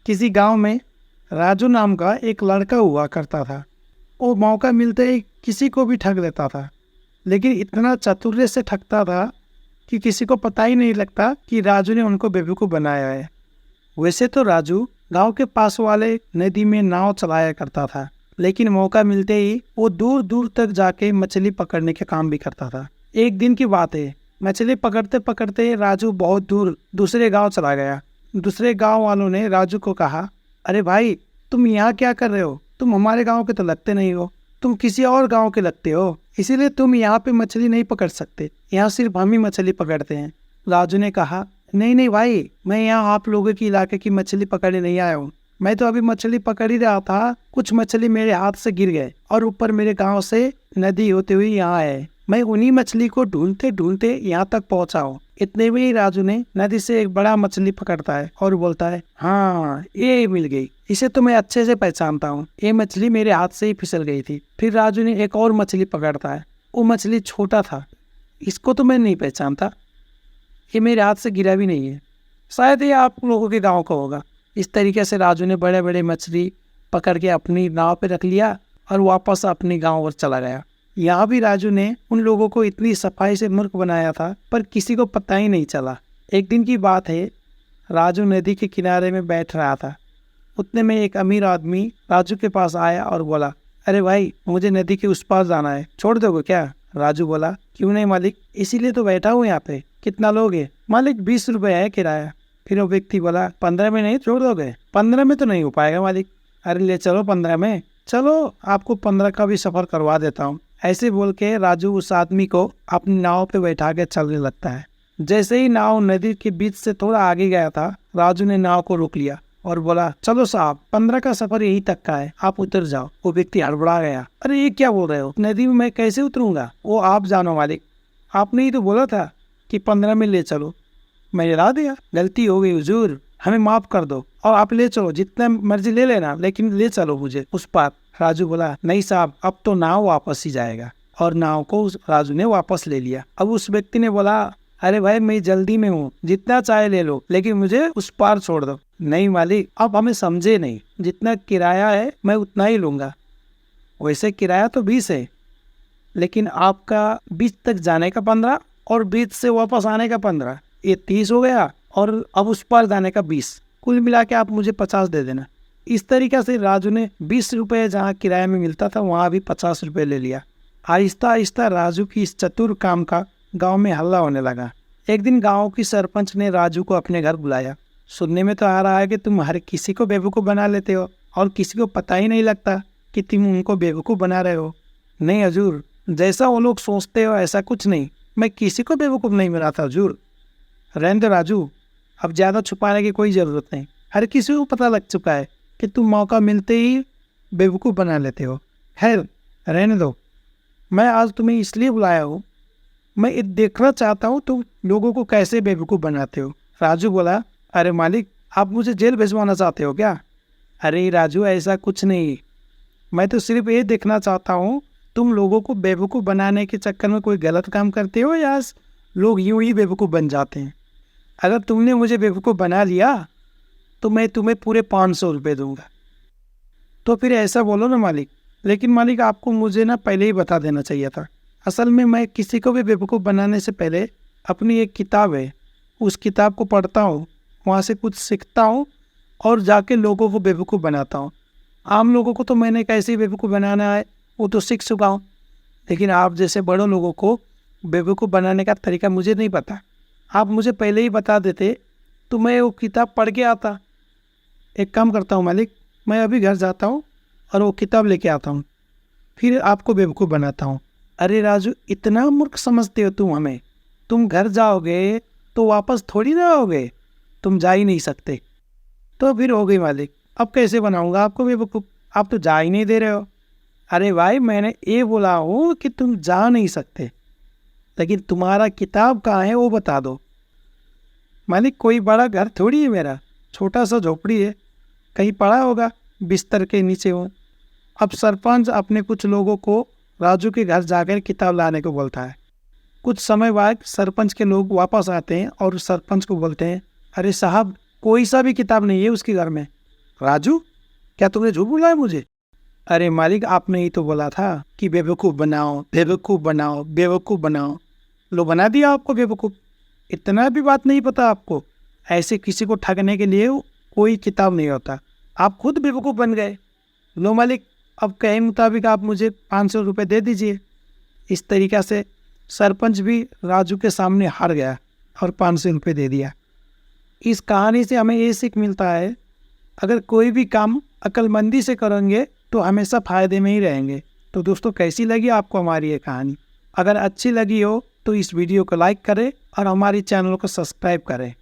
किसी गांव में राजू नाम का एक लड़का हुआ करता था। वो मौका मिलते ही किसी को भी ठग लेता था, लेकिन इतना चातुर्य से ठगता था कि किसी को पता ही नहीं लगता कि राजू ने उनको बेवकूफ़ बनाया है। वैसे तो राजू गांव के पास वाले नदी में नाव चलाया करता था, लेकिन मौका मिलते ही वो दूर दूर तक जाके मछली पकड़ने के काम भी करता था। एक दिन की बात है, मछली पकड़ते पकड़ते राजू बहुत दूर दूसरे गांव चला गया। दूसरे गांव वालों ने राजू को कहा, अरे भाई, तुम यहाँ क्या कर रहे हो? तुम हमारे गांव के तो लगते नहीं हो, तुम किसी और गांव के लगते हो, इसीलिए तुम यहाँ पे मछली नहीं पकड़ सकते। यहाँ सिर्फ हम ही मछली पकड़ते हैं। राजू ने कहा, नहीं नहीं भाई, मैं यहाँ आप लोगों के इलाके की मछली पकड़ने नहीं आया हूँ। मैं तो अभी मछली पकड़ ही रहा था, कुछ मछली मेरे हाथ से गिर गए और ऊपर मेरे गांव से नदी होते हुए यहाँ आए। मैं उन्हीं मछली को ढूंढते ढूंढते यहाँ तक पहुँचा हूँ। इतने में ही राजू ने नदी से एक बड़ा मछली पकड़ता है और बोलता है, हाँ ये मिल गई, इसे तो मैं अच्छे से पहचानता हूँ, ये मछली मेरे हाथ से ही फिसल गई थी। फिर राजू ने एक और मछली पकड़ता है, वो मछली छोटा था, इसको तो मैं नहीं पहचानता, ये मेरे हाथ से गिरा भी नहीं है, शायद ये आप लोगों के गांव का होगा। इस तरीके से राजू ने बड़े बड़े मछली पकड़ के अपनी नाव पे रख लिया और वापस अपने गांव पर चला गया। यहाँ भी राजू ने उन लोगों को इतनी सफाई से मूर्ख बनाया था, पर किसी को पता ही नहीं चला। एक दिन की बात है, राजू नदी के किनारे में बैठ रहा था। उतने में एक अमीर आदमी राजू के पास आया और बोला, अरे भाई, मुझे नदी के उस पार जाना है, छोड़ दोगे क्या? राजू बोला, क्यों नहीं मालिक, इसीलिए तो बैठा हूँ यहाँ पे। कितना लोगे? मालिक 20 रुपये है किराया। फिर वो व्यक्ति बोला, 15 में नहीं छोड़ दोगे? 15 में तो नहीं हो पाएगा मालिक। अरे ले चलो 15 में, चलो आपको 15 का भी सफर करवा देता हूँ। ऐसे बोल के राजू उस आदमी को अपनी नाव पे बैठा के चलने लगता है। जैसे ही नाव नदी के बीच से थोड़ा आगे गया था, राजू ने नाव को रोक लिया और बोला, चलो साहब, 15 का सफर यही तक का है, आप उतर जाओ। वो व्यक्ति हड़बड़ा गया, अरे ये क्या बोल रहे हो, नदी में मैं कैसे उतरूंगा? वो आप जानो मालिक, आपने ही तो बोला था कि 15 में ले चलो, मैंने ला दिया, गलती हो गई हुजूर, हमें माफ कर दो और आप ले चलो, जितना मर्जी ले लेना, लेकिन ले चलो मुझे उस पार। राजू बोला, नहीं साहब, अब तो नाव वापस ही जाएगा। और नाव को राजू ने वापस ले लिया। अब उस व्यक्ति ने बोला, अरे भाई, मैं जल्दी में हूँ, जितना चाहे ले लो, लेकिन मुझे उस पार छोड़ दो। नहीं मालिक, अब हमें समझे नहीं, जितना किराया है मैं उतना ही लूंगा। वैसे किराया तो 20 है, लेकिन आपका बीच तक जाने का 15 और बीच से वापस आने का 15, ये 30 हो गया, और अब उस पार जाने का 20, कुल मिला के आप मुझे 50 दे देना। इस तरीके से राजू ने 20 रुपये जहाँ किराए में मिलता था, वहाँ भी 50 रुपये ले लिया। आहिस्ता आहिस्ता राजू की इस चतुर काम का गांव में हल्ला होने लगा। एक दिन गांव की सरपंच ने राजू को अपने घर बुलाया। सुनने में तो आ रहा है कि तुम हर किसी को बेवकूफ़ बना लेते हो और किसी को पता ही नहीं लगता कि तुम उनको बेवकूफ़ बना रहे हो। नहीं हजूर, जैसा वो लोग सोचते हो ऐसा कुछ नहीं, मैं किसी को बेवकूफ़ नहीं बनाता हजूर। रहने दो राजू, अब ज़्यादा छुपाने की कोई ज़रूरत नहीं, हर किसी को पता लग चुका है कि तुम मौका मिलते ही बेवकूफ़ बना लेते हो। खैर रहने दो, मैं आज तुम्हें इसलिए बुलाया हूँ, मैं ये देखना चाहता हूँ तुम लोगों को कैसे बेवकूफ़ बनाते हो। राजू बोला, अरे मालिक, आप मुझे जेल भिजवाना चाहते हो क्या? अरे राजू, ऐसा कुछ नहीं, मैं तो सिर्फ ये देखना चाहता हूँ तुम लोगों को बेवकूफ़ बनाने के चक्कर में कोई गलत काम करते हो या लोग यूं ही बेवकूफ़ बन जाते हैं। अगर तुमने मुझे बेवकूफ़ बना लिया तो मैं तुम्हें पूरे 500 रुपये दूंगा। तो फिर ऐसा बोलो ना मालिक। लेकिन मालिक, आपको मुझे ना पहले ही बता देना चाहिए था। असल में मैं किसी को भी बेवकूफ़ बनाने से पहले अपनी एक किताब है, उस किताब को पढ़ता हूँ, वहाँ से कुछ सीखता हूँ और जाके लोगों को बेवकूफ़ बनाता हूँ। आम लोगों को तो मैंने कैसे बेवकूफ़ बनाना है वो तो सीख चुका हूँ, लेकिन आप जैसे बड़ों लोगों को बेवकूफ़ बनाने का तरीका मुझे नहीं पता। आप मुझे पहले ही बता देते तो मैं वो किताब पढ़ के आता। एक काम करता हूँ मालिक, मैं अभी घर जाता हूँ और वो किताब लेके आता हूँ, फिर आपको बेवकूफ़ बनाता हूँ। अरे राजू, इतना मूर्ख समझते हो तुम हमें? तुम घर जाओगे तो वापस थोड़ी ना आओगे, तुम जा ही नहीं सकते। तो फिर हो गई मालिक, अब कैसे बनाऊँगा आपको बेवकूफ़? आप तो जा ही नहीं दे रहे हो। अरे भाई, मैंने ये बोला हूँ कि तुम जा नहीं सकते, लेकिन तुम्हारा किताब कहाँ है वो बता दो। मालिक, कोई बड़ा घर थोड़ी है मेरा, छोटा सा झोपड़ी है, कहीं पड़ा होगा, बिस्तर के नीचे हो। अब सरपंच अपने कुछ लोगों को राजू के घर जाकर किताब लाने को बोलता है। कुछ समय बाद सरपंच के लोग वापस आते हैं और सरपंच को बोलते हैं, अरे साहब, कोई सा भी किताब नहीं है उसके घर में, राजू, क्या तुमने झूठ बोला है मुझे? अरे मालिक, आपने ही तो बोला था कि बेवकूफ़ बनाओ, बेवकूफ़ बनाओ, बेवकूफ़ बनाओ। लो, बना दिया आपको बेवकूफ़। इतना भी बात नहीं पता आपको? ऐसे किसी को ठगने के लिए कोई किताब नहीं होता। आप खुद बेवकूफ़ बन गए। लो मालिक, अब कहे मुताबिक आप मुझे 500 रुपये दे दीजिए। इस तरीक़ा से सरपंच भी राजू के सामने हार गया और 500 रुपये दे दिया। इस कहानी से हमें ये सीख मिलता है, अगर कोई भी काम अक्लमंदी से करेंगे तो हमेशा फ़ायदे में ही रहेंगे। तो दोस्तों, कैसी लगी आपको हमारी ये कहानी? अगर अच्छी लगी हो तो इस वीडियो को लाइक करें और हमारे चैनल को सब्सक्राइब करें।